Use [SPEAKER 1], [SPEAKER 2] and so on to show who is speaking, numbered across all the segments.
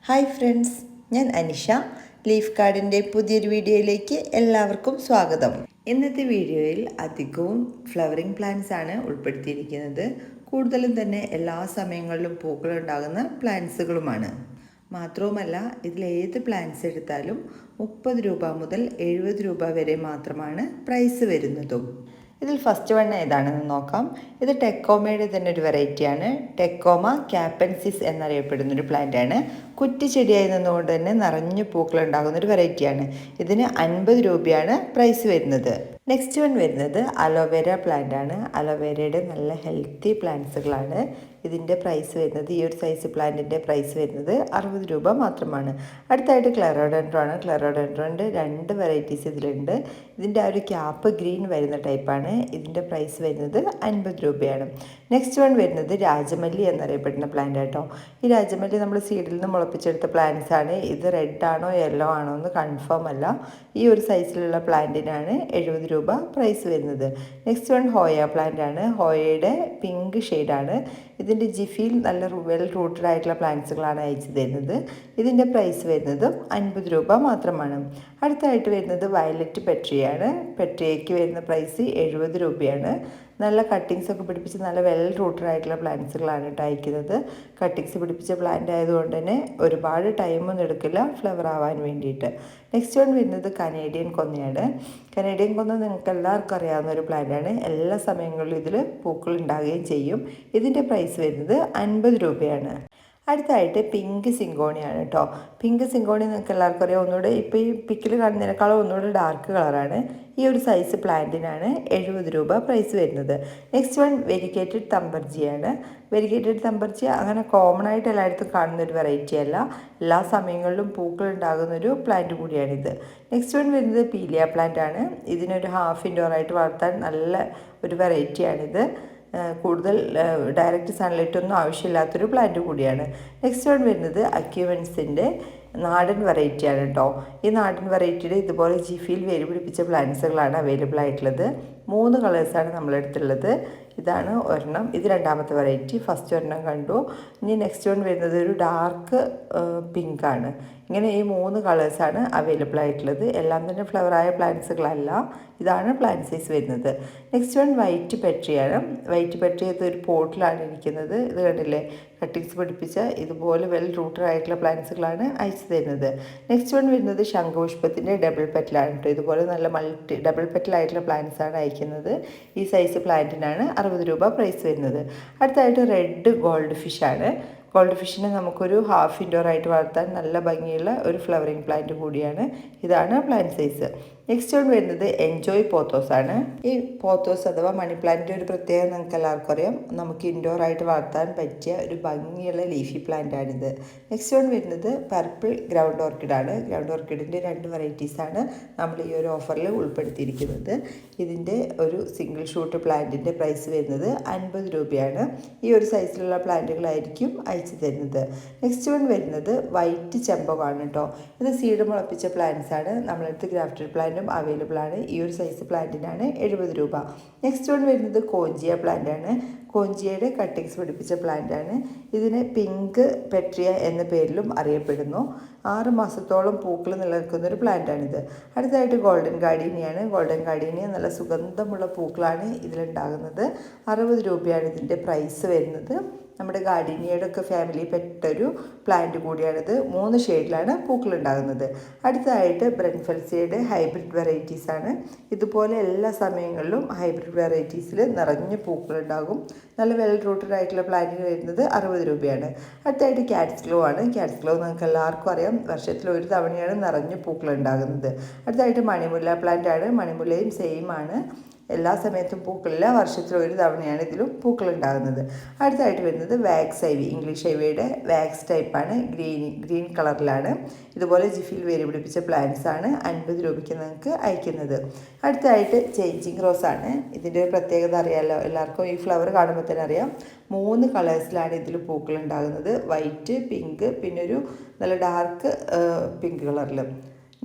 [SPEAKER 1] Hi friends, ഞാൻ Anisha. Leaf കാർഡിൻ്റെ പുതിയൊരു വീഡിയോയിലേക്ക് എല്ലാവർക്കും സ്വാഗതം. ഇന്നത്തെ വീഡിയോയിൽ അധികവും ഫ്ലവറിംഗ് പ്ലാന്റ്സ് ആണ് ഉൾപ്പെടുത്തിയിരിക്കുന്നത്. കൂടുതലും തന്നെ എല്ലാ സമയങ്ങളിലും പൂക്കളുണ്ടാകുന്ന പ്ലാന്റ്സുകളുമാണ്. മാത്രവുമല്ല, ഇതിലേത് പ്ലാന്റ്സ് എടുത്താലും 30 രൂപ മുതൽ 70 രൂപ വരെ മാത്രമാണ് പ്രൈസ് വരുന്നതും. ഇതിൽ ഫസ്റ്റ് വൺ ഏതാണെന്ന് നോക്കാം. ഇത് ടെക്കോമയുടെ തന്നെ ഒരു വെറൈറ്റിയാണ്. ടെക്കോമ ക്യാപ്പൻസിസ് എന്നറിയപ്പെടുന്നൊരു പ്ലാന്റാണ്. കുറ്റിച്ചെടിയായി നിന്നുകൊണ്ട് തന്നെ നിറഞ്ഞു പൂക്കളുണ്ടാകുന്ന ഒരു വെറൈറ്റിയാണ്. ഇതിന് 50 രൂപയാണ് പ്രൈസ് വരുന്നത്. നെക്സ്റ്റ് വൺ വരുന്നത് അലോവേര പ്ലാന്റ് ആണ്. അലോവേരയുടെ നല്ല ഹെൽത്തി പ്ലാന്റ്സുകളാണ്. ഇതിൻ്റെ പ്രൈസ് വരുന്നത്, ഈ ഒരു സൈസ് പ്ലാന്റിൻ്റെ പ്രൈസ് വരുന്നത് 60 രൂപ മാത്രമാണ്. അടുത്തായിട്ട് ക്ലെറോഡെൻഡ്രോ ആണ്. ക്ലെറോഡെൻഡ്രോൻ്റെ 2 വെറൈറ്റീസ് ഇതിലുണ്ട്. ഇതിൻ്റെ ആ ഒരു ക്യാപ്പ് ഗ്രീൻ വരുന്ന ടൈപ്പാണ്. ഇതിൻ്റെ പ്രൈസ് വരുന്നത് 50 രൂപയാണ്. നെക്സ്റ്റ് വൺ വരുന്നത് രാജമല്ലി എന്നറിയപ്പെടുന്ന പ്ലാന്റ് ആട്ടോ. ഈ രാജമല്ലി നമ്മൾ സീഡിൽ നിന്ന് മുളപ്പിച്ചെടുത്ത പ്ലാന്റ്സ് ആണ്. ഇത് റെഡ് ആണോ യെല്ലോ ആണോ എന്ന് കൺഫേം അല്ല. ഈ ഒരു സൈസിലുള്ള പ്ലാന്റിനാണ് 70 രൂപ പ്രൈസ് വരുന്നത്. നെക്സ്റ്റ് വൺ ഹോയ പ്ലാന്റ് ആണ്. ഹോയയുടെ പിങ്ക് ഷെയ്ഡാണ്. ഇതിൻ്റെ ജിഫിയിൽ നല്ല വെൽ റൂട്ടഡ് ആയിട്ടുള്ള പ്ലാന്റ്സുകളാണ് അയച്ചു തരുന്നത്. ഇതിൻ്റെ പ്രൈസ് വരുന്നതും 50 രൂപ മാത്രമാണ്. അടുത്തായിട്ട് വരുന്നത് വയലറ്റ് പെട്രിയാണ്. പെട്രിയയ്ക്ക് വരുന്ന പ്രൈസ് 70 രൂപയാണ്. നല്ല കട്ടിങ്സ് ഒക്കെ പിടിപ്പിച്ച് നല്ല വെൽ റൂട്ടഡ് ആയിട്ടുള്ള പ്ലാന്റ്സുകളാണ് കേട്ടോ അയക്കുന്നത്. കട്ടിങ്സ് പിടിപ്പിച്ച പ്ലാന്റ് ആയതുകൊണ്ട് തന്നെ ഒരുപാട് ടൈമൊന്നും എടുക്കില്ല ഫ്ലവർ ആവാൻ വേണ്ടിയിട്ട്. നെക്സ്റ്റ് വൺ വരുന്നത് കനേഡിയൻ കൊന്നയാണ്. കനേഡിയൻ കൊന്ന നിങ്ങൾക്ക് എല്ലാവർക്കും അറിയാവുന്ന ഒരു പ്ലാന്റാണ്. എല്ലാ സമയങ്ങളിലും ഇതിൽ പൂക്കൾ ഉണ്ടാകുകയും ചെയ്യും. ഇതിൻ്റെ പ്രൈസ് വരുന്നത് 50 രൂപയാണ്. അടുത്തായിട്ട് പിങ്ക് സിങ്കോണിയാണ് കേട്ടോ. പിങ്ക് സിങ്കോണി നിങ്ങൾക്ക് എല്ലാവർക്കും അറിയാം. ഒന്നുകൂടെ ഇപ്പോൾ ഈ പിക്കിൽ കാണുന്നതിനേക്കാളും ഒന്നുകൂടെ ഡാർക്ക് കളറാണ്. ഈ ഒരു സൈസ് പ്ലാന്റിനാണ് 70 രൂപ പ്രൈസ് വരുന്നത്. നെക്സ്റ്റ് വൺ വെരിഗേറ്റഡ് തമ്പർജിയാണ്. വെരിഗേറ്റഡ് തമ്പർജി അങ്ങനെ കോമൺ ആയിട്ട് എല്ലായിടത്തും കാണുന്ന ഒരു വെറൈറ്റി അല്ല. എല്ലാ സമയങ്ങളിലും പൂക്കൾ ഉണ്ടാകുന്ന ഒരു പ്ലാന്റ് കൂടിയാണിത്. നെക്സ്റ്റ് വൺ വരുന്നത് പീലിയ പ്ലാന്റ് ആണ്. ഇതിനൊരു ഹാഫ് ഇൻഡോറായിട്ട് വളർത്താൻ നല്ല ഒരു വെറൈറ്റിയാണിത്. കൂടുതൽ ഡയറക്റ്റ് സൺലൈറ്റ് ഒന്നും ആവശ്യമില്ലാത്തൊരു പ്ലാന്റ് കൂടിയാണ്. നെക്സ്റ്റ് വൺ വരുന്നത് അക്യുവൻസിൻ്റെ നാടൻ വെറൈറ്റിയാണ് കേട്ടോ. ഈ നാടൻ വെറൈറ്റിയുടെ ഇതുപോലെ ജിഫിയിൽ വേര് പിടിപ്പിച്ച പ്ലാന്റ്സുകളാണ് അവൈലബിൾ ആയിട്ടുള്ളത്. 3 കളേഴ്സാണ് നമ്മളെടുത്തുള്ളത്. ഇതാണ് ഒരെണ്ണം. ഇത് രണ്ടാമത്തെ വെറൈറ്റി. ഫസ്റ്റ് ഒരെണ്ണം കണ്ടു. ഇനി നെക്സ്റ്റ് വൺ വരുന്നത് ഒരു ഡാർക്ക് പിങ്ക് ആണ്. ഇങ്ങനെ ഈ 3 കളേഴ്സാണ് അവൈലബിൾ ആയിട്ടുള്ളത്. എല്ലാം തന്നെ ഫ്ലവറായ പ്ലാന്റ്സുകളല്ല. ഇതാണ് പ്ലാന്റ് സൈസ് വരുന്നത്. നെക്സ്റ്റ് വൺ വൈറ്റ് പെട്രിയാണ്. വൈറ്റ് പെട്രി ഇതൊരു പോട്ടിലാണ് ഇരിക്കുന്നത്. ഇത് കണ്ടില്ലേ, കട്ടിങ്സ് പിടിപ്പിച്ച ഇതുപോലെ വെൽ റൂട്ടഡ് ആയിട്ടുള്ള പ്ലാന്റ്സുകളാണ് അയച്ചു തരുന്നത്. നെക്സ്റ്റ് വൺ വരുന്നത് ശംഖുപുഷ്പത്തിൻ്റെ ഡബിൾ പെറ്റലാണ് കേട്ടോ. ഇതുപോലെ നല്ല ഡബിൾ പെറ്റലായിട്ടുള്ള പ്ലാന്റ്സാണ് അയക്കുന്നത്. ഈ സൈസ് പ്ലാന്റിനാണ് 60 രൂപ പ്രൈസ് വരുന്നത്. അടുത്തായിട്ട് റെഡ് ഗോൾഡ് ഫിഷാണ്. ഗോൾഡ് ഫിഷിനെ നമുക്കൊരു ഹാഫ് ഇൻഡോർ ആയിട്ട് വളർത്താൻ നല്ല ഭംഗിയുള്ള ഒരു ഫ്ലവറിങ് പ്ലാന്റ് കൂടിയാണ്. ഇതാണ് പ്ലാന്റ് സൈസ്. നെക്സ്റ്റ് വൺ വരുന്നത് എൻജോയ് പോത്തോസ് ആണ്. ഈ പോത്തോസ് അഥവാ മണി പ്ലാന്റിൻ്റെ ഒരു പ്രത്യേകത നിങ്ങൾക്ക് എല്ലാവർക്കും അറിയാം. നമുക്ക് ഇൻഡോർ ആയിട്ട് വളർത്താൻ പറ്റിയ ഒരു ഭംഗിയുള്ള ലീഫി പ്ലാന്റ് ആണിത്. നെക്സ്റ്റ് വൺ വരുന്നത് പർപ്പിൾ ഗ്രൗണ്ട് ഓർക്കിഡ് ആണ്. ഗ്രൗണ്ട് ഓർക്കിഡിൻ്റെ 2 വെറൈറ്റീസാണ് നമ്മൾ ഈ ഒരു ഓഫറിൽ ഉൾപ്പെടുത്തിയിരിക്കുന്നത്. ഇതിൻ്റെ ഒരു സിംഗിൾ ഷൂട്ട് പ്ലാന്റിൻ്റെ പ്രൈസ് വരുന്നത് 50 രൂപയാണ്. ഈ ഒരു സൈസിലുള്ള പ്ലാന്റുകളായിരിക്കും അയച്ചു തരുന്നത്. നെക്സ്റ്റ് വൺ വരുന്നത് വൈറ്റ് ചെമ്പകമാണ് കേട്ടോ. ഇത് സീഡ് മുളപ്പിച്ച പ്ലാന്റ്സ് ആണ്. നമ്മളടുത്ത് ഗ്രാഫ്റ്റഡ് പ്ലാന്റും അവൈലബിൾ ആണ്. ഈ ഒരു സൈസ് പ്ലാന്റിനാണ് 70 രൂപ. നെക്സ്റ്റ് വൺ വരുന്നത് കോഞ്ചിയ പ്ലാന്റ് ആണ്. കോഞ്ചിയയുടെ കട്ടിങ്സ് പിടിപ്പിച്ച പ്ലാന്റ് ആണ്. ഇതിന് പിങ്ക് പെട്രിയ എന്ന പേരിലും അറിയപ്പെടുന്നു. 6 മാസത്തോളം പൂക്കൾ നിലനിൽക്കുന്ന ഒരു പ്ലാന്റാണിത്. അടുത്തായിട്ട് ഗോൾഡൻ ഗാർഡീനിയാണ്. ഗോൾഡൻ ഗാർഡീനിയ നല്ല സുഗന്ധമുള്ള പൂക്കളാണ് ഇതിലുണ്ടാകുന്നത്. 60 രൂപയാണ് ഇതിൻ്റെ പ്രൈസ് വരുന്നത്. നമ്മുടെ ഗാർഡീനിയയുടെ ഒക്കെ ഫാമിലി പെട്ടൊരു പ്ലാന്റ് കൂടിയാണിത്. 3 ഷെയ്ഡിലാണ് പൂക്കൾ ഉണ്ടാകുന്നത്. അടുത്തതായിട്ട് ബ്രെൻഫെൽസിയുടെ ഹൈബ്രിഡ് വെറൈറ്റീസ് ആണ്. ഇതുപോലെ എല്ലാ സമയങ്ങളിലും ഹൈബ്രിഡ് വെറൈറ്റീസിൽ നിറഞ്ഞ പൂക്കളുണ്ടാകും. നല്ല വെൽ റൂട്ടഡ് ആയിട്ടുള്ള പ്ലാന്റിന് വരുന്നത് 60 രൂപയാണ്. അടുത്തായിട്ട് ക്യാറ്റ്സ് ഗ്ലോ ആണ്. ക്യാറ്റ്സ് ഗ്ലോ നിങ്ങൾക്ക് എല്ലാവർക്കും അറിയാം, വർഷത്തിൽ ഒരു തവണയാണ് നിറഞ്ഞ പൂക്കൾ ഉണ്ടാകുന്നത്. അടുത്തായിട്ട് മണിമുല്ല പ്ലാന്റ് ആണ്. മണിമുല്ലയും സെയിം ആണ്. എല്ലാ സമയത്തും പൂക്കളില്ല, വർഷത്തിൽ ഒരു തവണയാണ് ഇതിലും പൂക്കൾ ഉണ്ടാകുന്നത്. അടുത്തായിട്ട് വരുന്നത് വാക്സ് ഐവി. ഇംഗ്ലീഷ് ഐവിയുടെ വാക്സ് ടൈപ്പാണ്. ഗ്രീൻ കളറിലാണ്. ഇതുപോലെ ജിഫിൽ വേര് പിടിപ്പിച്ച പ്ലാന്റ്സ് ആണ് 50 രൂപയ്ക്ക് നിങ്ങൾക്ക് അയക്കുന്നത്. അടുത്തായിട്ട് ചേഞ്ചിങ് റോസ് ആണ്. ഇതിൻ്റെ ഒരു പ്രത്യേകത അറിയാമല്ലോ എല്ലാവർക്കും. ഈ ഫ്ലവർ കാണുമ്പോൾ തന്നെ അറിയാം. 3 കളേഴ്സിലാണ് ഇതിൽ പൂക്കൾ ഉണ്ടാകുന്നത്. വൈറ്റ്, പിങ്ക്, പിന്നെ ഒരു നല്ല ഡാർക്ക് പിങ്ക് കളറിൽ.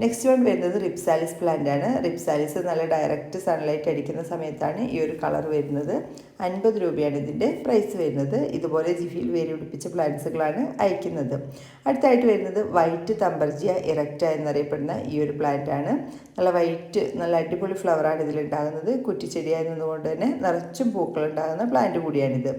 [SPEAKER 1] നെക്സ്റ്റ് വൺ വരുന്നത് റിപ്സാലിസ് പ്ലാന്റ് ആണ്. റിപ്സാലിസ് നല്ല ഡയറക്റ്റ് സൺലൈറ്റ് അടിക്കുന്ന സമയത്താണ് ഈ ഒരു കളർ വരുന്നത്. 50 രൂപയാണ് ഇതിൻ്റെ പ്രൈസ് വരുന്നത്. ഇതുപോലെ ജിഫിയിൽ വേര് പിടിപ്പിച്ച പ്ലാന്റ്സുകളാണ് അയക്കുന്നത്. അടുത്തായിട്ട് വരുന്നത് വൈറ്റ് തമ്പർജിയ ഇറക്റ്റ എന്നറിയപ്പെടുന്ന ഈ ഒരു പ്ലാന്റ് ആണ്. നല്ല വൈറ്റ് നല്ല അടിപൊളി ഫ്ലവറാണ് ഇതിലുണ്ടാകുന്നത്. കുറ്റിച്ചെടിയായി നിന്നുകൊണ്ട് തന്നെ നിറച്ചും പൂക്കളുണ്ടാകുന്ന പ്ലാന്റ് കൂടിയാണിത്.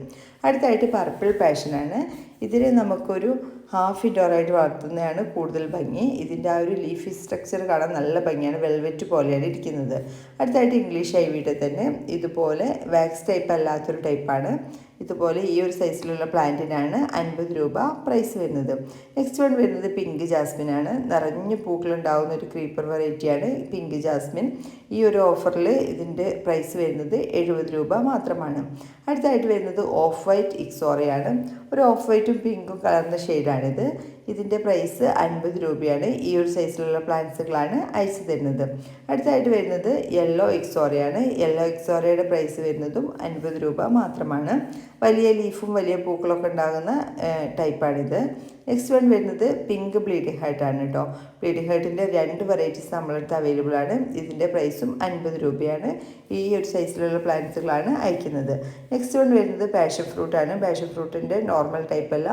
[SPEAKER 1] അടുത്തായിട്ട് പർപ്പിൾ പാഷനാണ്. ഇതിനെ നമുക്കൊരു ഹാഫ് ഇൻഡോറായിട്ട് വളർത്തുന്നതാണ് കൂടുതൽ ഭംഗി. ഇതിൻ്റെ ആ ഒരു ലീഫി സ്ട്രക്ചർ കാണാൻ നല്ല ഭംഗിയാണ്. വെൽവെറ്റ് പോലെയാണ് ഇരിക്കുന്നത്. അടുത്തായിട്ട് ഇംഗ്ലീഷ് ഐവിയുടെ തന്നെ ഇതുപോലെ വാക്സ് ടൈപ്പ് അല്ലാത്തൊരു ടൈപ്പാണ്. ഇതുപോലെ ഈ ഒരു സൈസിലുള്ള പ്ലാന്റിനാണ് 50 രൂപ പ്രൈസ് വരുന്നത്. നെക്സ്റ്റ് വൺ വരുന്നത് പിങ്ക് ജാസ്മിൻ ആണ്. നിറഞ്ഞ് പൂക്കളുണ്ടാകുന്ന ഒരു ക്രീപ്പർ വെറൈറ്റിയാണ് പിങ്ക് ജാസ്മിൻ. ഈ ഒരു ഓഫറിൽ ഇതിൻ്റെ പ്രൈസ് വരുന്നത് 70 രൂപ മാത്രമാണ്. അടുത്തായിട്ട് വരുന്നത് ഓഫ് വൈറ്റ് ഇക്സോറയാണ്. ഒരു ഓഫ് വൈറ്റും പിങ്കും കലർന്ന ഷെയ്ഡാണിത്. ഇതിൻ്റെ പ്രൈസ് 50 രൂപയാണ്. ഈ ഒരു സൈസിലുള്ള പ്ലാന്റ്സുകളാണ് അയച്ചു തരുന്നത്. അടുത്തായിട്ട് വരുന്നത് യെല്ലോ ഇക്സോറയാണ്. യെല്ലോ ഇക്സോറയുടെ പ്രൈസ് വരുന്നതും 50 രൂപ മാത്രമാണ്. വലിയ ലീഫും വലിയ പൂക്കളൊക്കെ ഉണ്ടാകുന്ന ടൈപ്പാണിത്. നെക്സ്റ്റ് വൺ വരുന്നത് പിങ്ക് ബ്ലീഡിംഗ് ഹാർട്ടാണ് കേട്ടോ. ബ്ലീഡിംഗ് ഹാർട്ടിൻ്റെ 2 വെറൈറ്റീസ് നമ്മളടുത്ത് അവൈലബിൾ ആണ്. ഇതിൻ്റെ പ്രൈസും 50 രൂപയാണ്. ഈ ഒരു സൈസിലുള്ള പ്ലാന്റ്സുകളാണ് അയക്കുന്നത്. നെക്സ്റ്റ് വൺ വരുന്നത് പാഷൻ ഫ്രൂട്ടാണ്. പാഷൻ ഫ്രൂട്ടിൻ്റെ നോർമൽ ടൈപ്പല്ല,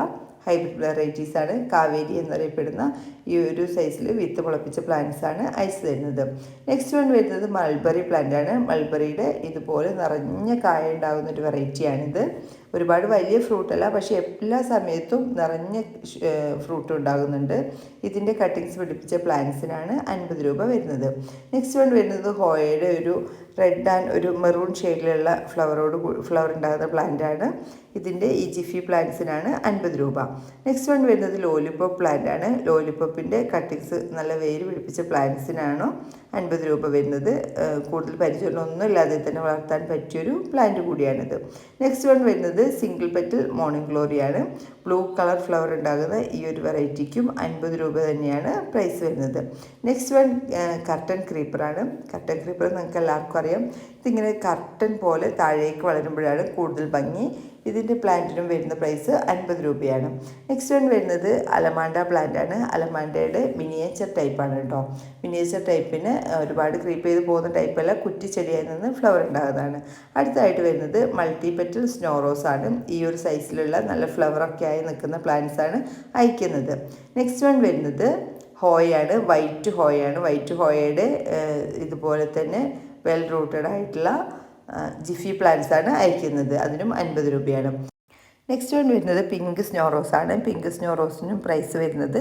[SPEAKER 1] ഹൈബ്രിഡ് വെറൈറ്റീസാണ്. കാവേരി എന്നറിയപ്പെടുന്ന ഈ ഒരു സൈസിൽ വിത്ത് മുളപ്പിച്ച പ്ലാന്റ്സാണ് അയച്ചു തരുന്നത്. നെക്സ്റ്റ് വൺ വരുന്നത് മൾബറി പ്ലാന്റാണ്. മൾബറിയുടെ ഇതുപോലെ നിറഞ്ഞ കായ ഉണ്ടാകുന്ന ഒരു വെറൈറ്റിയാണിത്. ഒരുപാട് വലിയ ഫ്രൂട്ടല്ല, പക്ഷേ എല്ലാ സമയത്തും നിറഞ്ഞ ഫ്രൂട്ട് ഉണ്ടാകുന്നുണ്ട്. ഇതിൻ്റെ കട്ടിങ്സ് പിടിപ്പിച്ച പ്ലാന്റ്സിനാണ് 50 രൂപ വരുന്നത്. നെക്സ്റ്റ് വൺ വരുന്നത് ഹോയയുടെ ഒരു റെഡ് ആൻഡ് ഒരു മെറൂൺ ഷെയ്ഡിലുള്ള ഫ്ലവർ ഉണ്ടാകുന്ന പ്ലാന്റാണ്. ഇതിൻ്റെ ഈ ജിഫി പ്ലാന്റ്സിനാണ് 50 രൂപ. നെക്സ്റ്റ് വൺ വരുന്നത് ലോലിപോപ്പ് പ്ലാന്റ് ആണ്. ലോലിപോപ്പിൻ്റെ കട്ടിങ്സ് നല്ല വേര് പിടിപ്പിച്ച പ്ലാന്റ്സിനാണോ 50 രൂപ വരുന്നത്. കൂടുതൽ പരിചരണമൊന്നും ഇല്ലാതെ തന്നെ വളർത്താൻ പറ്റിയൊരു പ്ലാന്റ് കൂടിയാണിത്. നെക്സ്റ്റ് വൺ വരുന്നത് സിംഗിൾ പെറ്റൽ മോർണിംഗ് ഗ്ലോറിയാണ്. ബ്ലൂ കളർ ഫ്ലവർ ഉണ്ടാകുന്ന ഈ ഒരു വെറൈറ്റിക്കും 50 രൂപ തന്നെയാണ് പ്രൈസ് വരുന്നത്. നെക്സ്റ്റ് വൺ കർട്ടൻ ക്രീപ്പറാണ്. കർട്ടൻ ക്രീപ്പർ നിങ്ങൾക്ക് എല്ലാവർക്കും അറിയാം. ഇതിങ്ങനെ കർട്ടൻ പോലെ താഴേക്ക് വളരുമ്പോഴാണ് കൂടുതൽ ഭംഗി. ഇതിൻ്റെ പ്ലാന്റിനും വരുന്ന പ്രൈസ് 50 രൂപയാണ്. നെക്സ്റ്റ് വൺ വരുന്നത് അലമാൻഡ പ്ലാന്റ് ആണ്. അലമാൻഡയുടെ മിനിയേച്ചർ ടൈപ്പാണ് കേട്ടോ. മിനിയേച്ചർ ടൈപ്പിന് ഒരുപാട് ക്രീപ്പ് ചെയ്ത് പോകുന്ന ടൈപ്പല്ല, കുറ്റിച്ചെടിയായി നിന്ന് ഫ്ലവർ ഉണ്ടാകുന്നതാണ്. അടുത്തായിട്ട് വരുന്നത് മൾട്ടി പെറ്റൽ സ്നോ റോസ് ആണ്. ഈ ഒരു സൈസിലുള്ള നല്ല ഫ്ലവറൊക്കെ ആയി നിൽക്കുന്ന പ്ലാന്റ്സ് ആണ് അയക്കുന്നത്. നെക്സ്റ്റ് വൺ വരുന്നത് ഹോയാണ്. വൈറ്റ് ഹോയാണ്. വൈറ്റ് ഹോയയുടെ ഇതുപോലെ തന്നെ വെൽ റൂട്ടഡ് ആയിട്ടുള്ള ജിഫി പ്ലാന്റ്സ് ആണ് അയക്കുന്നത്. അതിനും 50 രൂപയാണ്. നെക്സ്റ്റ് വൺ വരുന്നത് പിങ്ക് സ്നോ റോസ് ആണ്. പിങ്ക് സ്നോ റോസിനും പ്രൈസ് വരുന്നത്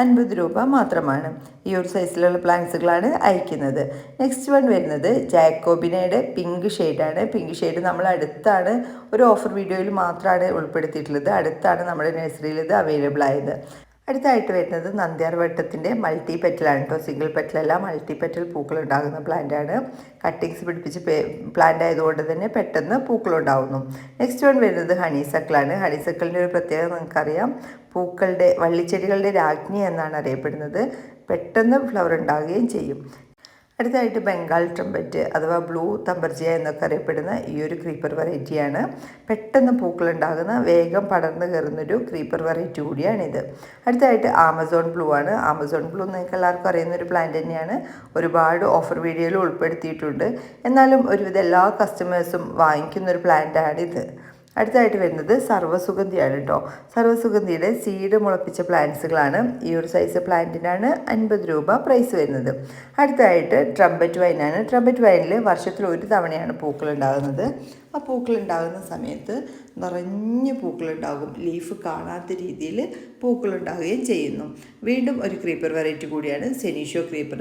[SPEAKER 1] 50 രൂപ മാത്രമാണ്. ഈ ഒരു സൈസിലുള്ള പ്ലാന്റ്സുകളാണ് അയക്കുന്നത്. നെക്സ്റ്റ് വൺ വരുന്നത് ജാക്കോബിനയുടെ പിങ്ക് ഷെയ്ഡാണ്. പിങ്ക് ഷെയ്ഡ് നമ്മൾ അടുത്താണ് ഒരു ഓഫർ വീഡിയോയിൽ മാത്രമാണ് ഉൾപ്പെടുത്തിയിട്ടുള്ളത്. അടുത്താണ് നമ്മുടെ നഴ്സറിയിൽ ഇത് അവൈലബിൾ ആയത്. അടുത്തായിട്ട് വരുന്നത് നന്ദ്യാർ വട്ടത്തിൻ്റെ മൾട്ടി പെറ്റലാണ് കേട്ടോ. സിംഗിൾ പെറ്റലല്ല, മൾട്ടി പെറ്റൽ പൂക്കൾ ഉണ്ടാകുന്ന പ്ലാന്റാണ്. കട്ടിങ്സ് പിടിപ്പിച്ച് പ്ലാന്റ് ആയതുകൊണ്ട് തന്നെ പെട്ടെന്ന് പൂക്കളുണ്ടാകുന്നു. നെക്സ്റ്റ് വൺ വരുന്നത് ഹണിസക്കിളാണ്. ഹണിസക്കിളിൻ്റെ ഒരു പ്രത്യേകത നിങ്ങൾക്കറിയാം. പൂക്കളുടെ വള്ളിച്ചെടികളുടെ രാജ്ഞി എന്നാണ് അറിയപ്പെടുന്നത്. പെട്ടെന്ന് ഫ്ലവർ ഉണ്ടാകുകയും ചെയ്യും. അടുത്തായിട്ട് ബംഗാൾ ട്രംപറ്റ് അഥവാ ബ്ലൂ തമ്പർജിയ എന്നൊക്കെ അറിയപ്പെടുന്ന ഈ ഒരു ക്രീപ്പർ വെറൈറ്റിയാണ്. പെട്ടെന്ന് പൂക്കളുണ്ടാകുന്ന വേഗം പടർന്നു കയറുന്നൊരു ക്രീപ്പർ വെറൈറ്റി കൂടിയാണിത്. അടുത്തായിട്ട് ആമസോൺ ബ്ലൂ ആണ്. ആമസോൺ ബ്ലൂ നിങ്ങൾക്ക് എല്ലാവർക്കും അറിയുന്നൊരു പ്ലാന്റ് തന്നെയാണ്. ഒരുപാട് ഓഫർ വീഡിയോയിൽ ഉൾപ്പെടുത്തിയിട്ടുണ്ട്. എന്നാലും ഒരുവിധം എല്ലാ കസ്റ്റമേഴ്സും വാങ്ങിക്കുന്നൊരു പ്ലാന്റാണിത്. അടുത്തായിട്ട് വരുന്നത് സർവ്വസുഗന്ധിയാണ് കേട്ടോ. സർവ്വസുഗന്ധിയുടെ സീഡ് മുളപ്പിച്ച പ്ലാന്റ്സുകളാണ്. ഈ ഒരു സൈസ് പ്ലാന്റിനാണ് 50 രൂപ പ്രൈസ് വരുന്നത്. അടുത്തായിട്ട് ട്രംപറ്റ് വൈനാണ്. ട്രംപറ്റ് വൈനിൽ വർഷത്തിൽ ഒരു തവണയാണ് പൂക്കളുണ്ടാകുന്നത്. ആ പൂക്കളുണ്ടാകുന്ന സമയത്ത് നിറഞ്ഞ പൂക്കളുണ്ടാകും. ലീഫ് കാണാത്ത രീതിയിൽ പൂക്കളുണ്ടാകുകയും ചെയ്യുന്നു. വീണ്ടും ഒരു ക്രീപ്പർ വെറൈറ്റി കൂടിയാണ് സെനീഷ്യോ ക്രീപ്പർ.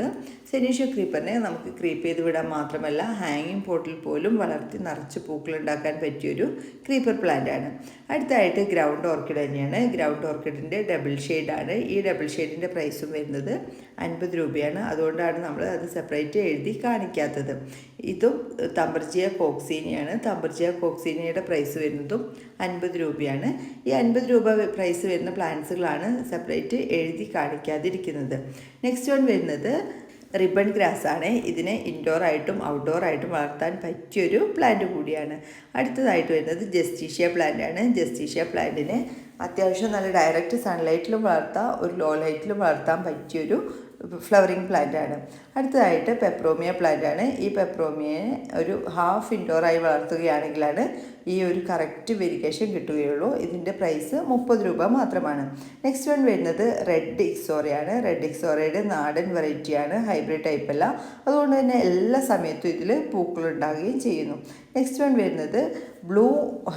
[SPEAKER 1] സെനീഷ്യോ ക്രീപ്പറിനെ നമുക്ക് ക്രീപ്പ് ചെയ്ത് വിടാൻ മാത്രമല്ല ഹാങ്ങിങ് പോട്ടിൽ പോലും വളർത്തി നിറച്ച് പൂക്കളുണ്ടാക്കാൻ പറ്റിയൊരു ക്രീപ്പർ പ്ലാന്റ് ആണ്. അടുത്തായിട്ട് ഗ്രൗണ്ട് ഓർക്കിഡ് തന്നെയാണ്. ഗ്രൗണ്ട് ഓർക്കിഡിൻ്റെ ഡബിൾ ഷെയ്ഡാണ്. ഈ ഡബിൾ ഷെയ്ഡിൻ്റെ പ്രൈസും വരുന്നത് 50 രൂപയാണ്. അതുകൊണ്ടാണ് നമ്മൾ അത് സെപ്പറേറ്റ് എഴുതി കാണിക്കാത്തത്. ഇതും തമ്പർജിയ കോക്സീനിയാണ്. തമ്പർജിയ കോക്സീനിയുടെ പ്രൈസ് വരുന്നതും 50 രൂപയാണ്. ഈ 50 രൂപ പ്രൈസ് വരുന്ന പ്ലാന്റ്സുകളാണ് സെപ്പറേറ്റ് എഴുതി കാണിക്കാതിരിക്കുന്നത്. നെക്സ്റ്റ് വൺ വരുന്നത് റിബൺ ഗ്രാസ് ആണ്. ഇതിനെ ഇൻഡോർ ആയിട്ടും ഔട്ട്ഡോർ ആയിട്ടും വളർത്താൻ പറ്റിയൊരു പ്ലാന്റ് കൂടിയാണ്. അടുത്തതായിട്ട് വരുന്നത് ജസ്റ്റീഷ്യ പ്ലാന്റ് ആണ്. ജസ്റ്റീഷ്യ പ്ലാന്റിനെ അത്യാവശ്യം നല്ല ഡയറക്റ്റ് സൺലൈറ്റിലും വളർത്താം, ഒരു ലോ ലൈറ്റിലും വളർത്താൻ പറ്റിയൊരു ഫ്ലവറിങ് പ്ലാന്റാണ്. അടുത്തതായിട്ട് പെപ്രോമിയ പ്ലാന്റാണ്. ഈ പെപ്രോമിയയെ ഒരു ഹാഫ് ഇൻഡോറായി വളർത്തുകയാണെങ്കിലാണ് ഈ ഒരു കറക്റ്റ് വെരിഗേഷൻ കിട്ടുകയുള്ളൂ. ഇതിൻ്റെ പ്രൈസ് 30 രൂപ മാത്രമാണ്. നെക്സ്റ്റ് വൺ വരുന്നത് റെഡ് ഇക്സോറയാണ്. റെഡ് ഇക്സോറയുടെ നാടൻ വെറൈറ്റിയാണ്, ഹൈബ്രിഡ് ടൈപ്പ് അല്ല. അതുകൊണ്ട് തന്നെ എല്ലാ സമയത്തും ഇതിൽ പൂക്കളുണ്ടാകുകയും ചെയ്യുന്നു. നെക്സ്റ്റ് വൺ വരുന്നത് ബ്ലൂ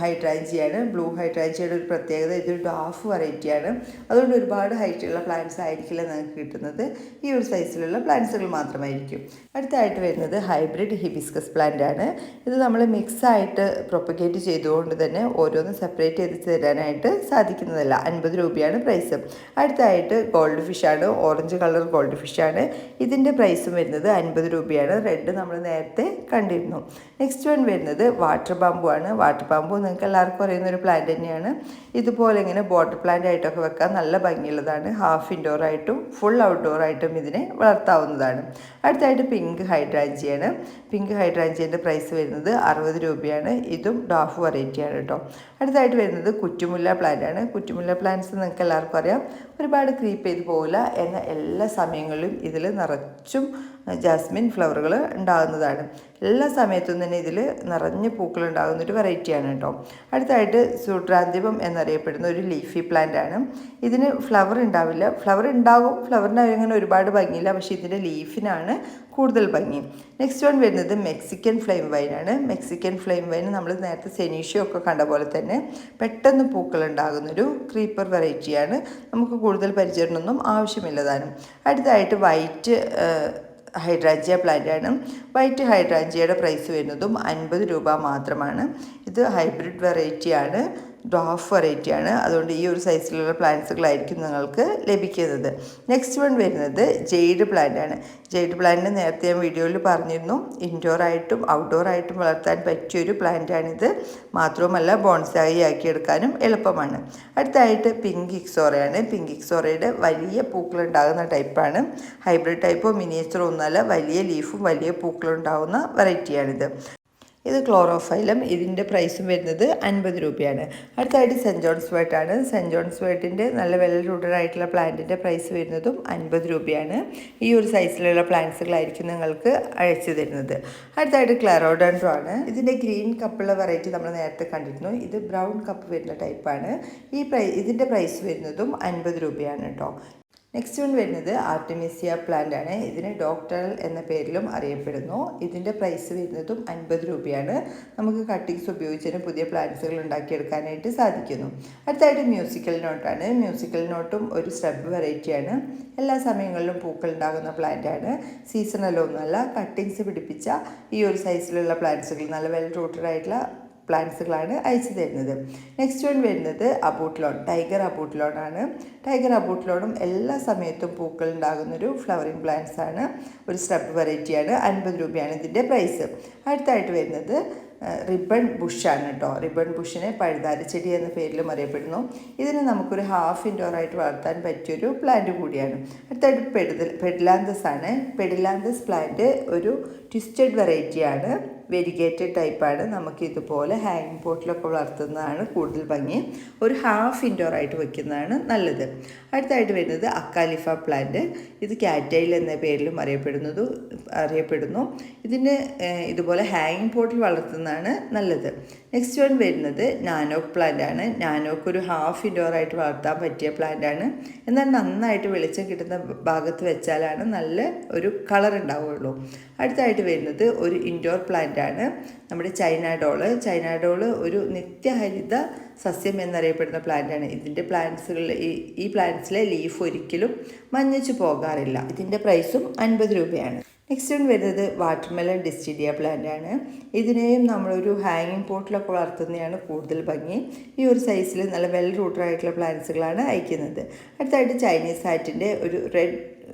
[SPEAKER 1] ഹൈഡ്രാഞ്ചിയാണ്. ബ്ലൂ ഹൈഡ്രാഞ്ചിയുടെ ഒരു പ്രത്യേകത ഇതൊരു ഡാഫ് വെറൈറ്റിയാണ്. അതുകൊണ്ട് ഒരുപാട് ഹൈറ്റുള്ള പ്ലാന്റ്സ് ആയിരിക്കില്ല നിങ്ങൾക്ക് കിട്ടുന്നത്. ഈ ഒരു സൈസിലുള്ള പ്ലാന്റ്സുകൾ മാത്രമായിരിക്കും. അടുത്തായിട്ട് വരുന്നത് ഹൈബ്രിഡ് ഹിബിസ്കസ് പ്ലാന്റ് ആണ്. ഇത് നമ്മൾ മിക്സായിട്ട് പ്രൊപ്പഗേറ്റ് ചെയ്തുകൊണ്ട് തന്നെ ഓരോന്ന് സെപ്പറേറ്റ് ചെയ്ത് തരാനായിട്ട് സാധിക്കുന്നതല്ല. 50 രൂപയാണ് പ്രൈസ്. അടുത്തായിട്ട് ഗോൾഡ് ഫിഷാണ്. ഓറഞ്ച് കളർ ഗോൾഡ് ഫിഷാണ്. ഇതിൻ്റെ പ്രൈസും വരുന്നത് 50 രൂപയാണ്. റെഡ് നമ്മൾ നേരത്തെ കണ്ടിരുന്നു. നെക്സ്റ്റ് വൺ വരുന്നത് വാട്ടർ ബാമ്പു ആണ്. വാട്ടർ ബാമ്പു നിങ്ങൾക്ക് എല്ലാവർക്കും അറിയുന്നൊരു പ്ലാന്റ് തന്നെയാണ്. ഇതുപോലെ ഇങ്ങനെ ബോർഡർ പ്ലാന്റ് ആയിട്ടൊക്കെ വെക്കാൻ നല്ല ഭംഗിയുള്ളതാണ്. ഹാഫ് ഇൻഡോർ ആയിട്ടും ഫുൾ ഔട്ട്ഡോർ ആയിട്ടും ഇതിനെ വളർത്താവുന്നതാണ്. അടുത്തായിട്ട് പിങ്ക് ഹൈഡ്രാഞ്ചിയാണ്. പിങ്ക് ഹൈഡ്രാഞ്ചിയുടെ പ്രൈസ് വരുന്നത് 60 രൂപയാണ്. ഇതും ഡാഫ് വെറൈറ്റിയാണ് കേട്ടോ. അടുത്തായിട്ട് വരുന്നത് കുറ്റുമുല്ല പ്ലാന്റ് ആണ്. കുറ്റുമുല്ല പ്ലാന്റ്സ് നിങ്ങൾക്ക് എല്ലാവർക്കും അറിയാം, ഒരുപാട് ക്രീപ്പ് ചെയ്ത് പോകില്ല. എന്നാൽ എല്ലാ സമയങ്ങളിലും ഇതിൽ നിറച്ചും ജാസ്മിൻ ഫ്ലവറുകൾ ഉണ്ടാകുന്നതാണ്. എല്ലാ സമയത്തും തന്നെ ഇതിൽ നിറഞ്ഞ പൂക്കൾ ഉണ്ടാകുന്നൊരു വെറൈറ്റിയാണ് കേട്ടോ. അടുത്തായിട്ട് സുഡ്രാന്തിപം എന്നറിയപ്പെടുന്ന ഒരു ലീഫി പ്ലാന്റ് ആണ്. ഇതിന് ഫ്ലവർ ഉണ്ടാവില്ല. ഫ്ലവർ ഉണ്ടാകും, ഫ്ലവറിന് അങ്ങനെ ഒരുപാട് ഭംഗിയില്ല. പക്ഷേ ഇതിൻ്റെ ലീഫിനാണ് കൂടുതൽ ഭംഗി. നെക്സ്റ്റ് വൺ വരുന്നത് മെക്സിക്കൻ ഫ്ലെയിം വൈനാണ്. മെക്സിക്കൻ ഫ്ലെയിം വൈൻ നമ്മൾ നേരത്തെ സെനീഷ്യോ ഒക്കെ കണ്ട പോലെ തന്നെ പെട്ടെന്ന് പൂക്കൾ ഉണ്ടാകുന്നൊരു ക്രീപ്പർ വെറൈറ്റിയാണ്. നമുക്ക് കൂടുതൽ പരിചരണമൊന്നും ആവശ്യമില്ലതാണ്. അടുത്തായിട്ട് വൈറ്റ് ഹൈഡ്രാഞ്ചിയ പ്ലാന്റാണ്. വൈറ്റ് ഹൈഡ്രാഞ്ചിയയുടെ പ്രൈസ് വരുന്നതും 50 രൂപ മാത്രമാണ്. ഇത് ഹൈബ്രിഡ് വെറൈറ്റിയാണ്, ഡ്വാഫ് വെറൈറ്റിയാണ്. അതുകൊണ്ട് ഈ ഒരു സൈസിലുള്ള പ്ലാന്റ്സുകളായിരിക്കും നിങ്ങൾക്ക് ലഭിക്കുന്നത്. നെക്സ്റ്റ് വൺ വരുന്നത് ജെയ്ഡ് പ്ലാന്റാണ്. ജെയ്ഡ് പ്ലാന്റിന് നേരത്തെ ഞാൻ വീഡിയോയിൽ പറഞ്ഞിരുന്നു, ഇൻഡോറായിട്ടും ഔട്ട്ഡോറായിട്ടും വളർത്താൻ പറ്റിയൊരു പ്ലാന്റാണിത്. മാത്രവുമല്ല ബോൺസായി ആക്കിയെടുക്കാനും എളുപ്പമാണ്. അടുത്തായിട്ട് പിങ്ക് ഇക്സോറയാണ്. പിങ്ക് ഇക്സോറയുടെ വലിയ പൂക്കളുണ്ടാകുന്ന ടൈപ്പാണ്. ഹൈബ്രിഡ് ടൈപ്പോ മിനിയേച്ചറോ ഒന്നുമല്ല, വലിയ ലീഫും വലിയ പൂക്കളുണ്ടാകുന്ന വെറൈറ്റിയാണിത്. ഇത് ക്ലോറോഫൈലം. ഇതിൻ്റെ പ്രൈസും വരുന്നത് 50 രൂപയാണ്. അടുത്തായിട്ട് സെൻറ്റ് ജോൺസ് വേർട്ടാണ്. സെൻറ്റ് ജോൺസ് വേർട്ടിൻ്റെ നല്ല വെൽ റൂട്ടഡ് ആയിട്ടുള്ള പ്ലാന്റിൻ്റെ പ്രൈസ് വരുന്നതും 50 രൂപയാണ്. ഈ ഒരു സൈസിലുള്ള പ്ലാന്റ്സുകളായിരിക്കും നിങ്ങൾക്ക് അയച്ചു തരുന്നത്. അടുത്തായിട്ട് ക്ലാരോഡൻഡ്രോ ആണ്. ഇതിൻ്റെ ഗ്രീൻ കപ്പുള്ള വെറൈറ്റി നമ്മൾ നേരത്തെ കണ്ടിരുന്നു. ഇത് ബ്രൗൺ കപ്പ് വരുന്ന ടൈപ്പാണ്. ഇതിൻ്റെ പ്രൈസ് വരുന്നതും 50 രൂപയാണ് കേട്ടോ. നെക്സ്റ്റ് വൺ വരുന്നത് ആർട്ടിമിസിയ പ്ലാന്റ് ആണ്. ഇതിന് ഡോക്ടറൽ എന്ന പേരിലും അറിയപ്പെടുന്നു. ഇതിൻ്റെ പ്രൈസ് വരുന്നതും 50 രൂപയാണ്. നമുക്ക് കട്ടിങ്സ് ഉപയോഗിച്ചതിന് പുതിയ പ്ലാന്റ്സുകൾ ഉണ്ടാക്കിയെടുക്കാനായിട്ട് സാധിക്കുന്നു. അടുത്തായിട്ട് മ്യൂസിക്കൽ നോട്ടാണ്. മ്യൂസിക്കൽ നോട്ടും ഒരു സ്രബ് വെറൈറ്റിയാണ്. എല്ലാ സമയങ്ങളിലും പൂക്കൾ ഉണ്ടാകുന്ന പ്ലാന്റാണ്. സീസണലൊന്നുമല്ല, കട്ടിങ്സ് പിടിപ്പിച്ച ഈ ഒരു സൈസിലുള്ള പ്ലാന്റ്സുകൾ നല്ല വെൽ റൂട്ടഡ് ആയിട്ടുള്ള പ്ലാന്റ്സുകളാണ് അയച്ചു തരുന്നത്. നെക്സ്റ്റ് വൺ വരുന്നത് അബൂട്ട്ലോൺ, ടൈഗർ അബൂട്ട്ലോൺ ആണ്. ടൈഗർ അബൂട്ട്ലോണും എല്ലാ സമയത്തും പൂക്കൾ ഉണ്ടാകുന്നൊരു ഫ്ലവറിങ് പ്ലാന്റ്സ് ആണ്. ഒരു സ്രബ് വെറൈറ്റിയാണ്. 50 രൂപയാണ് ഇതിൻ്റെ പ്രൈസ്. അടുത്തായിട്ട് വരുന്നത് റിബൺ ബുഷാണ് കേട്ടോ. റിബൺ ബുഷിനെ പഴുതാര ചെടി എന്ന പേരിലും അറിയപ്പെടുന്നു. ഇതിന് നമുക്കൊരു ഹാഫ് ഇൻഡോറായിട്ട് വളർത്താൻ പറ്റിയൊരു പ്ലാന്റ് കൂടിയാണ്. അടുത്തായിട്ട് പെഡിലാന്തസ് ആണ്. പെഡിലാന്തസ് പ്ലാന്റ് ഒരു ട്വിസ്റ്റഡ് വെറൈറ്റിയാണ്. വെരിഗേറ്റഡ് ടൈപ്പാണ്. നമുക്ക് ഇതുപോലെ ഹാങ്ങിങ് പോട്ടിലൊക്കെ വളർത്തുന്നതാണ് കൂടുതൽ ഭംഗി. ഒരു ഹാഫ് ഇൻഡോറായിട്ട് വയ്ക്കുന്നതാണ് നല്ലത്. അടുത്തായിട്ട് വരുന്നത് അക്കാലിഫ പ്ലാന്റ്. ഇത് കാറ്റൈൽ എന്ന പേരിലും അറിയപ്പെടുന്നു. ഇതിന് ഇതുപോലെ ഹാങ്ങിങ് പോട്ടിൽ വളർത്തുന്നതാണ് നല്ലത്. നെക്സ്റ്റ് വൺ വരുന്നത് നാനോക്ക് പ്ലാന്റ് ആണ്. നാനോക്ക് ഒരു ഹാഫ് ഇൻഡോറായിട്ട് വളർത്താൻ പറ്റിയ പ്ലാന്റ് ആണ്. എന്നാൽ നന്നായിട്ട് വെളിച്ചം കിട്ടുന്ന ഭാഗത്ത് വെച്ചാലാണ് നല്ല ഒരു കളർ ഉണ്ടാവുകയുള്ളൂ. അടുത്തായിട്ട് വരുന്നത് ഒരു ഇൻഡോർ പ്ലാന്റ് ആണ്. നമ്മുടെ ചൈന ഡോള് ഒരു നിത്യഹരിത സസ്യം എന്നറിയപ്പെടുന്ന പ്ലാന്റാണ്. ഇതിൻ്റെ ഈ പ്ലാന്റ്സിലെ ലീഫ് ഒരിക്കലും മഞ്ഞച്ചു പോകാറില്ല. ഇതിൻ്റെ പ്രൈസും 50 രൂപയാണ്. നെക്സ്റ്റ് വൺ വരുന്നത് വാട്ടർമെലൺ ഡിസ്റ്റിഡിയ പ്ലാന്റ് ആണ്. ഇതിനെയും നമ്മളൊരു ഹാങ്ങിങ് പോട്ടിലൊക്കെ വളർത്തുന്നതാണ് കൂടുതൽ ഭംഗി. ഈ ഒരു സൈസിൽ നല്ല വെൽ റൂട്ടഡ് ആയിട്ടുള്ള പ്ലാന്റ്സുകളാണ് അയക്കുന്നത്. അടുത്തായിട്ട് ചൈനീസ് ഹാറ്റിൻ്റെ ഒരു റെഡ്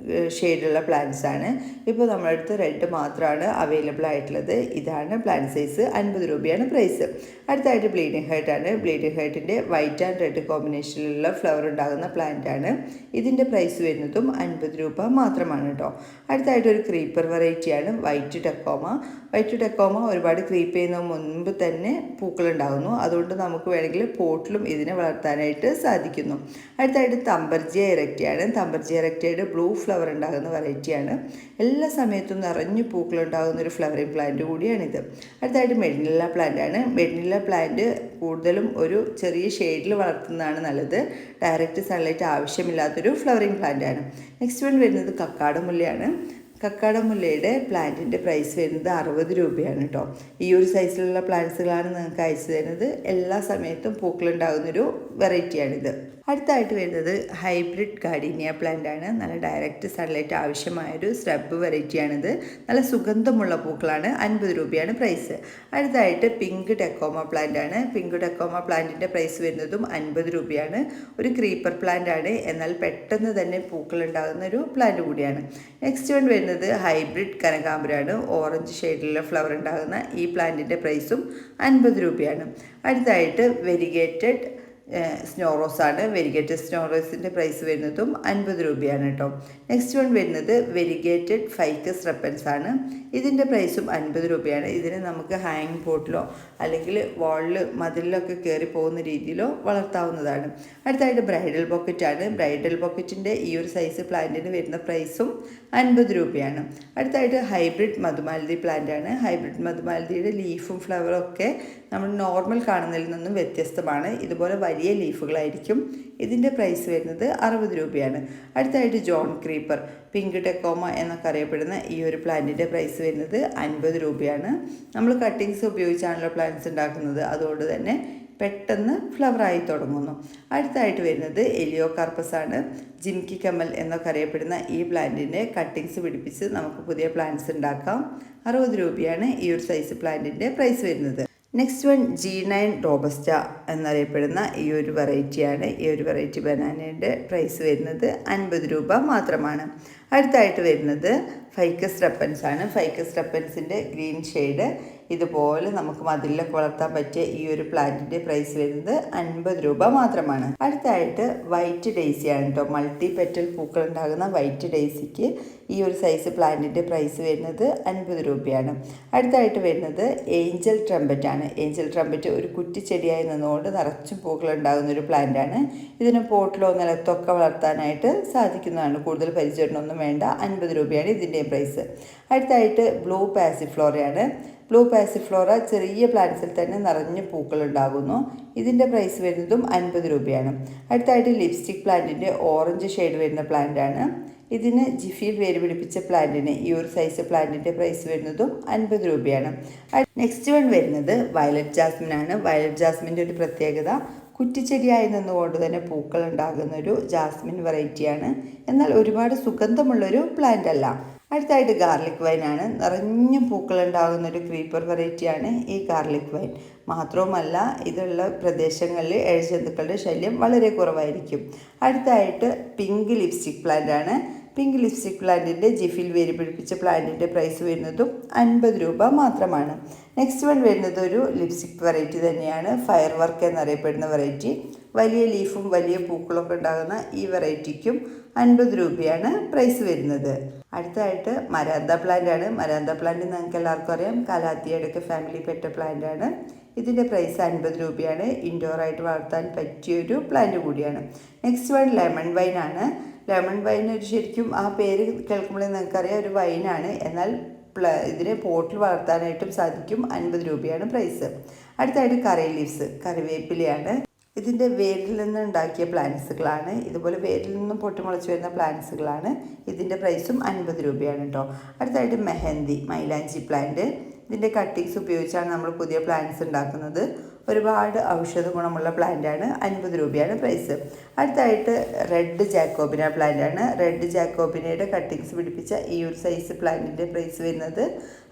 [SPEAKER 1] ഷെയ്ഡുള്ള പ്ലാന്റ്സ് ആണ്. ഇപ്പോൾ നമ്മളടുത്ത് റെഡ് മാത്രമാണ് അവൈലബിൾ ആയിട്ടുള്ളത്. ഇതാണ് പ്ലാന്റ് സൈസ്. 50 രൂപയാണ് പ്രൈസ്. അടുത്തായിട്ട് ബ്ലീഡിംഗ് ഹേർട്ടാണ്. ബ്ലീഡിംഗ് ഹേർട്ടിൻ്റെ വൈറ്റ് ആൻഡ് റെഡ് കോമ്പിനേഷനിലുള്ള ഫ്ലവർ ഉണ്ടാകുന്ന പ്ലാന്റാണ്. ഇതിൻ്റെ പ്രൈസ് വരുന്നതും 50 രൂപ മാത്രമാണ് കേട്ടോ. അടുത്തായിട്ട് ഒരു ക്രീപ്പർ വെറൈറ്റിയാണ് വൈറ്റ് ടെക്കോമ. വൈറ്റ് ടെക്കോമ ഒരുപാട് ക്രീപ്പ് ചെയ്യുന്ന മുൻപ് തന്നെ പൂക്കളുണ്ടാകുന്നു. അതുകൊണ്ട് നമുക്ക് വേണമെങ്കിൽ പോട്ടിലും ഇതിനെ വളർത്താനായിട്ട് സാധിക്കുന്നു. അടുത്തായിട്ട് തമ്പർജിയ ഇറക്റ്റിയാണ്. തമ്പർജിയ ഇറക്റ്റിയുടെ ബ്ലൂ ഫ്ലവർ ഉണ്ടാകുന്ന വെറൈറ്റിയാണ്. എല്ലാ സമയത്തും നിറഞ്ഞു പൂക്കളുണ്ടാകുന്ന ഒരു ഫ്ലവറിങ് പ്ലാന്റ് കൂടിയാണിത്. അടുത്തായിട്ട് മെഡിനില്ല പ്ലാന്റ് ആണ്. മെഡിനില്ല പ്ലാന്റ് കൂടുതലും ഒരു ചെറിയ ഷെയ്ഡിൽ വളർത്തുന്നതാണ് നല്ലത്. ഡയറക്റ്റ് സൺലൈറ്റ് ആവശ്യമില്ലാത്തൊരു ഫ്ലവറിങ് പ്ലാന്റ് ആണ്. നെക്സ്റ്റ് വൺ വരുന്നത് കക്കാടമുല്ലയാണ്. കക്കാടമുല്ലയുടെ പ്ലാന്റിൻ്റെ പ്രൈസ് വരുന്നത് 60 രൂപയാണ് കേട്ടോ. ഈ ഒരു സൈസിലുള്ള പ്ലാന്റ്സുകളാണ് നിങ്ങൾക്ക് അയച്ചു തരുന്നത്. എല്ലാ സമയത്തും പൂക്കളുണ്ടാകുന്നൊരു വെറൈറ്റിയാണിത്. അടുത്തായിട്ട് വരുന്നത് ഹൈബ്രിഡ് ഗാർഡീനിയ പ്ലാന്റ് ആണ്. നല്ല ഡയറക്റ്റ് സൺലൈറ്റ് ആവശ്യമായൊരു സ്രബ് വെറൈറ്റിയാണിത്. നല്ല സുഗന്ധമുള്ള പൂക്കളാണ്. 50 രൂപയാണ് പ്രൈസ്. അടുത്തായിട്ട് പിങ്ക് ടെക്കോമ പ്ലാന്റ് ആണ്. പിങ്ക് ടെക്കോമ പ്ലാന്റിൻ്റെ പ്രൈസ് വരുന്നതും 50 രൂപയാണ്. ഒരു ക്രീപ്പർ പ്ലാന്റ് ആണ്, എന്നാൽ പെട്ടെന്ന് തന്നെ പൂക്കൾ ഉണ്ടാകുന്ന ഒരു പ്ലാന്റ് കൂടിയാണ്. നെക്സ്റ്റ് വൺ വരുന്നത് ഹൈബ്രിഡ് കനകാംബരാണ്. ഓറഞ്ച് ഷെയ്ഡിലുള്ള ഫ്ലവർ ഉണ്ടാകുന്ന ഈ പ്ലാന്റിൻ്റെ പ്രൈസും 50 രൂപയാണ്. അടുത്തായിട്ട് വെരിഗേറ്റഡ് സ്നോറോസാണ്. വെരിഗേറ്റഡ് സ്നോറോസിൻ്റെ പ്രൈസ് വരുന്നതും 50 രൂപയാണ് കേട്ടോ. നെക്സ്റ്റ് വൺ വരുന്നത് വെരിഗേറ്റഡ് ഫൈക്കസ് റെപ്പൻസ് ആണ്. ഇതിൻ്റെ പ്രൈസും 50 രൂപയാണ്. ഇതിന് നമുക്ക് ഹാങ്ങിങ് പോട്ടിലോ അല്ലെങ്കിൽ വാളിൽ മതിലിലൊക്കെ കയറി പോകുന്ന രീതിയിലോ വളർത്താവുന്നതാണ്. അടുത്തായിട്ട് ബ്രൈഡൽ ബൊക്കറ്റാണ്. ബ്രൈഡൽ ബൊക്കറ്റിൻ്റെ ഈ ഒരു സൈസ് പ്ലാന്റിന് വരുന്ന പ്രൈസും 50 രൂപയാണ്. അടുത്തായിട്ട് ഹൈബ്രിഡ് മധുമാലതി പ്ലാന്റ് ആണ്. ഹൈബ്രിഡ് മധുമാലതിയുടെ ലീഫും ഫ്ലവറും ഒക്കെ നമ്മൾ നോർമൽ കാണുന്നതിൽ നിന്നും വ്യത്യസ്തമാണ്. ഇതുപോലെ വലിയ ലീഫുകളായിരിക്കും. ഇതിൻ്റെ പ്രൈസ് വരുന്നത് 60 രൂപയാണ്. അടുത്തായിട്ട് ജോൺ ക്രീപ്പർ പിങ്ക് ടെക്കോമ എന്നൊക്കെ അറിയപ്പെടുന്ന ഈ ഒരു പ്ലാന്റിൻ്റെ പ്രൈസ് വരുന്നത് 50 രൂപയാണ്. നമ്മൾ കട്ടിങ്സ് ഉപയോഗിച്ചാണല്ലോ പ്ലാന്റ്സ് ഉണ്ടാക്കുന്നത്, അതുകൊണ്ട് തന്നെ പെട്ടെന്ന് ഫ്ലവറായി തുടങ്ങുന്നു. അടുത്തായിട്ട് വരുന്നത് എലിയോ കാർപ്പസ് ആണ്. ജിംകി കമൽ എന്നൊക്കെ അറിയപ്പെടുന്ന ഈ പ്ലാന്റിൻ്റെ കട്ടിങ്സ് പിടിപ്പിച്ച് നമുക്ക് പുതിയ പ്ലാന്റ്സ് ഉണ്ടാക്കാം. 60 രൂപയാണ് ഈ ഒരു സൈസ് പ്ലാന്റിൻ്റെ പ്രൈസ് വരുന്നത്. നെക്സ്റ്റ് വൺ G9 റോബസ്റ്റ എന്നറിയപ്പെടുന്ന ഈ ഒരു വെറൈറ്റിയാണ്. ഈ ഒരു വെറൈറ്റി ബനാനയുടെ പ്രൈസ് വരുന്നത് 50 രൂപ മാത്രമാണ്. അടുത്തായിട്ട് വരുന്നത് ഫൈക്കസ് റെപ്പൻസ് ആണ്. ഫൈക്കസ് റെപ്പൻസിൻ്റെ ഗ്രീൻ ഷെയ്ഡ് ഇതുപോലെ നമുക്ക് മതിലൊക്കെ വളർത്താൻ പറ്റിയ ഈ ഒരു പ്ലാന്റിൻ്റെ പ്രൈസ് വരുന്നത് 50 രൂപ മാത്രമാണ്. അടുത്തായിട്ട് വൈറ്റ് ഡെയ്സിയാണ് കേട്ടോ. മൾട്ടി പെറ്റൽ പൂക്കൾ ഉണ്ടാകുന്ന വൈറ്റ് ഡെയ്സിക്ക് ഈ ഒരു സൈസ് പ്ലാന്റിൻ്റെ പ്രൈസ് വരുന്നത് 50 രൂപയാണ്. അടുത്തായിട്ട് വരുന്നത് ഏഞ്ചൽ ട്രംപറ്റ് ആണ്. ഏഞ്ചൽ ട്രംപറ്റ് ഒരു കുറ്റിച്ചെടിയായി നിന്നുകൊണ്ട് നിറച്ചും പൂക്കൾ ഉണ്ടാകുന്ന ഒരു പ്ലാന്റാണ്. ഇതിന് പോട്ടിലോ നിലത്തൊക്കെ വളർത്താനായിട്ട് സാധിക്കുന്നതാണ്. കൂടുതൽ പരിചരണമൊന്നും വേണ്ട. 50 രൂപയാണ് ഇതിൻ്റെ പ്രൈസ്. അടുത്തായിട്ട് ബ്ലൂ പാസിഫ്ലോറയാണ്. ബ്ലൂ പാസിഫ്ലോറ ചെറിയ പ്ലാന്റ്സിൽ തന്നെ നിറഞ്ഞ പൂക്കൾ ഉണ്ടാകുന്നു. ഇതിൻ്റെ പ്രൈസ് വരുന്നതും 50 രൂപയാണ്. അടുത്തായിട്ട് ലിപ്സ്റ്റിക് പ്ലാന്റിൻ്റെ ഓറഞ്ച് ഷെയ്ഡ് വരുന്ന പ്ലാന്റാണ്. ഇതിന് ജിഫിയിൽ വേര് പിടിപ്പിച്ച പ്ലാന്റിന് ഈ ഒരു സൈസ് പ്ലാന്റിൻ്റെ പ്രൈസ് വരുന്നതും 50 രൂപയാണ്. നെക്സ്റ്റ് വൺ വരുന്നത് വയലറ്റ് ജാസ്മിൻ ആണ്. വയലറ്റ് ജാസ്മിൻ്റെ ഒരു പ്രത്യേകത കുറ്റിച്ചെടിയായി നിന്നുകൊണ്ട് തന്നെ പൂക്കൾ ഉണ്ടാകുന്ന ഒരു ജാസ്മിൻ വെറൈറ്റിയാണ്. എന്നാൽ ഒരുപാട് സുഗന്ധമുള്ളൊരു പ്ലാന്റ് അല്ല. അടുത്തായിട്ട് ഗാർലിക് വൈൻ ആണ്. നിറഞ്ഞും പൂക്കൾ ഉണ്ടാകുന്ന ഒരു ക്രീപ്പർ വെറൈറ്റിയാണ് ഈ ഗാർലിക് വൈൻ. മാത്രവുമല്ല ഇതുള്ള പ്രദേശങ്ങളിൽ ഇഴജന്തുക്കളുടെ ശല്യം വളരെ കുറവായിരിക്കും. അടുത്തായിട്ട് പിങ്ക് ലിപ്സ്റ്റിക് പ്ലാന്റ് ആണ്. പിങ്ക് ലിപ്സ്റ്റിക് പ്ലാന്റിൻ്റെ ജിഫിൽ വേര് പിടിപ്പിച്ച പ്ലാന്റിൻ്റെ പ്രൈസ് വരുന്നതും 50 രൂപ മാത്രമാണ്. നെക്സ്റ്റ് വൺ വരുന്നത് ഒരു ലിപ്സ്റ്റിക് വെറൈറ്റി തന്നെയാണ്. ഫയർ വർക്ക് എന്നറിയപ്പെടുന്ന വെറൈറ്റി. വലിയ ലീഫും വലിയ പൂക്കളൊക്കെ ഉണ്ടാകുന്ന ഈ വെറൈറ്റിക്കും 50 രൂപയാണ് പ്രൈസ് വരുന്നത്. അടുത്തായിട്ട് മരാന്ത പ്ലാന്റ് ആണ്. മരാന്ത പ്ലാന്റ് നിങ്ങൾക്ക് എല്ലാവർക്കും അറിയാം, കലാത്തിയുടെയൊക്കെ ഫാമിലി പെട്ട പ്ലാന്റ് ആണ്. ഇതിൻ്റെ പ്രൈസ് 50 രൂപയാണ്. ഇൻഡോറായിട്ട് വളർത്താൻ പറ്റിയൊരു പ്ലാന്റ് കൂടിയാണ്. നെക്സ്റ്റ് വൺ ലെമൺ വൈൻ ആണ്. ലെമൺ വൈൻ ഒരു ശരിക്കും ആ പേര് കേൾക്കുമ്പോഴേ നിങ്ങൾക്കറിയാം ഒരു വൈനാണ്. എന്നാൽ ഇതിനെ പോട്ടിൽ വളർത്താനായിട്ടും സാധിക്കും. 50 രൂപയാണ് പ്രൈസ്. അടുത്തായിട്ട് കറി ലീവ്സ്, കറിവേപ്പിലയാണ്. ഇതിൻ്റെ വേരിൽ നിന്ന് ഉണ്ടാക്കിയ പ്ലാന്റ്സുകളാണ്. ഇതുപോലെ വേരിൽ നിന്നും പൊട്ടിമുളച്ച് വരുന്ന പ്ലാന്റ്സുകളാണ്. ഇതിൻ്റെ പ്രൈസും 50 രൂപയാണ് കേട്ടോ. അടുത്തായിട്ട് മെഹന്തി, മൈലാഞ്ചി പ്ലാന്റ്. ഇതിൻ്റെ കട്ടിങ്സ് ഉപയോഗിച്ചാണ് നമ്മൾ പുതിയ പ്ലാന്റ്സ് ഉണ്ടാക്കുന്നത്. ഒരുപാട് ഔഷധ ഗുണമുള്ള പ്ലാന്റാണ്. 50 രൂപയാണ് പ്രൈസ്. അടുത്തായിട്ട് റെഡ് ജാക്കോബിന പ്ലാന്റാണ്. റെഡ് ജാക്കോബിനയുടെ കട്ടിങ്സ് പിടിപ്പിച്ച ഈ ഒരു സൈസ് പ്ലാന്റിൻ്റെ പ്രൈസ് വരുന്നത്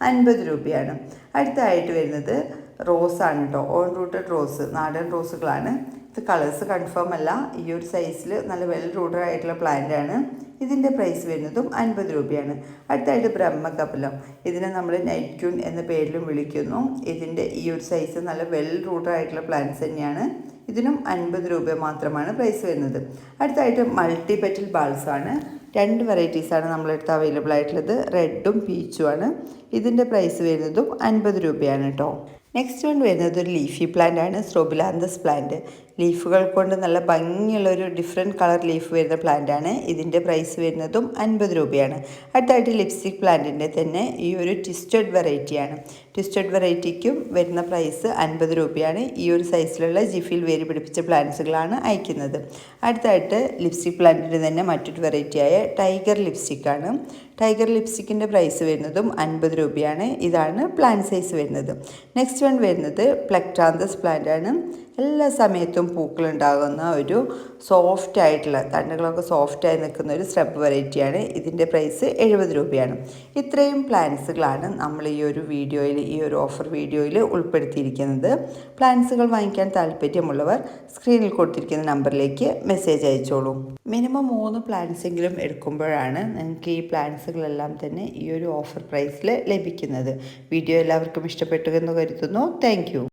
[SPEAKER 1] 50 രൂപയാണ്. അടുത്തായിട്ട് വരുന്നത് റോസാണ് കേട്ടോ. ഓൺ റൂട്ടഡ് റോസ്, നാടൻ റോസുകളാണ്. ഇത് കളേഴ്സ് കൺഫേം അല്ല. ഈ ഒരു സൈസിൽ നല്ല വെൽ റൂട്ടഡ് ആയിട്ടുള്ള പ്ലാന്റാണ്. ഇതിൻ്റെ പ്രൈസ് വരുന്നതും 50 രൂപയാണ്. അടുത്തായിട്ട് ബ്രഹ്മകമലം, ഇതിനെ നമ്മൾ നൈറ്റ് ക്യൂൻ എന്ന പേരിലും വിളിക്കുന്നു. ഇതിൻ്റെ ഈ ഒരു സൈസ് നല്ല വെൽ റൂട്ടഡ് ആയിട്ടുള്ള പ്ലാന്റ്സ് തന്നെയാണ്. ഇതിനും 50 രൂപ മാത്രമാണ് പ്രൈസ് വരുന്നത്. അടുത്തായിട്ട് മൾട്ടി പെറ്റൽ ബാൾസാണ്. 2 വെറൈറ്റീസാണ് നമ്മളെടുത്ത് അവൈലബിൾ ആയിട്ടുള്ളത്, റെഡും പീച്ചുമാണ്. ഇതിൻ്റെ പ്രൈസ് വരുന്നതും 50 രൂപയാണ് കേട്ടോ. നെക്സ്റ്റ് വൺ വരുന്നത് ഒരു ലീഫി പ്ലാന്റ് ആണ്, സ്ട്രോബിലാന്തസ് പ്ലാന്റ്. ലീഫുകൾ കൊണ്ട് നല്ല ഭംഗിയുള്ളൊരു ഡിഫറെൻറ്റ് കളർ ലീഫ് വരുന്ന പ്ലാന്റ് ആണ്. ഇതിൻ്റെ പ്രൈസ് വരുന്നതും 50 രൂപയാണ്. അടുത്തായിട്ട് ലിപ്സ്റ്റിക് പ്ലാന്റിൻ്റെ തന്നെ ഈ ഒരു ട്വിസ്റ്റഡ് വെറൈറ്റിയാണ്. ട്വിസ്റ്റഡ് വെറൈറ്റിക്കും വരുന്ന പ്രൈസ് 50 രൂപയാണ്. ഈ ഒരു സൈസിലുള്ള ജിഫിൽ വേര് പിടിപ്പിച്ച പ്ലാന്റ്സുകളാണ് അയക്കുന്നത്. അടുത്തായിട്ട് ലിപ്സ്റ്റിക് പ്ലാന്റിൻ്റെ തന്നെ മറ്റൊരു വെറൈറ്റിയായ ടൈഗർ ലിപ്സ്റ്റിക്കാണ്. ടൈഗർ ലിപ്സ്റ്റിക്കിൻ്റെ പ്രൈസ് വരുന്നതും 50 രൂപയാണ്. ഇതാണ് പ്ലാന്റ് സൈസ് വരുന്നത്. നെക്സ്റ്റ് വൺ വരുന്നത് പ്ലെക്ട്രാന്തസ് പ്ലാന്റ് ആണ്. എല്ലാ സമയത്തും പൂക്കളുണ്ടാകുന്ന ഒരു സോഫ്റ്റ് ആയിട്ടുള്ള തണ്ടുകളൊക്കെ സോഫ്റ്റായി നിൽക്കുന്ന ഒരു സ്രബ് വെറൈറ്റിയാണ്. ഇതിൻ്റെ പ്രൈസ് 70 രൂപയാണ്. ഇത്രയും പ്ലാന്റ്സുകളാണ് നമ്മൾ ഈ ഒരു വീഡിയോയിൽ, ഈ ഒരു ഓഫർ വീഡിയോയിൽ ഉൾപ്പെടുത്തിയിരിക്കുന്നത്. പ്ലാന്റ്സുകൾ വാങ്ങിക്കാൻ താല്പര്യമുള്ളവർ സ്ക്രീനിൽ കൊടുത്തിരിക്കുന്ന നമ്പറിലേക്ക് മെസ്സേജ് അയച്ചോളൂ. മിനിമം 3 പ്ലാന്റ്സെങ്കിലും എടുക്കുമ്പോഴാണ് നിങ്ങൾക്ക് ഈ പ്ലാന്റ്സുകളെല്ലാം തന്നെ ഈ ഒരു ഓഫർ പ്രൈസിൽ ലഭിക്കുന്നത്. വീഡിയോ എല്ലാവർക്കും ഇഷ്ടപ്പെട്ടു എന്ന് കരുതുന്നു. Thank you.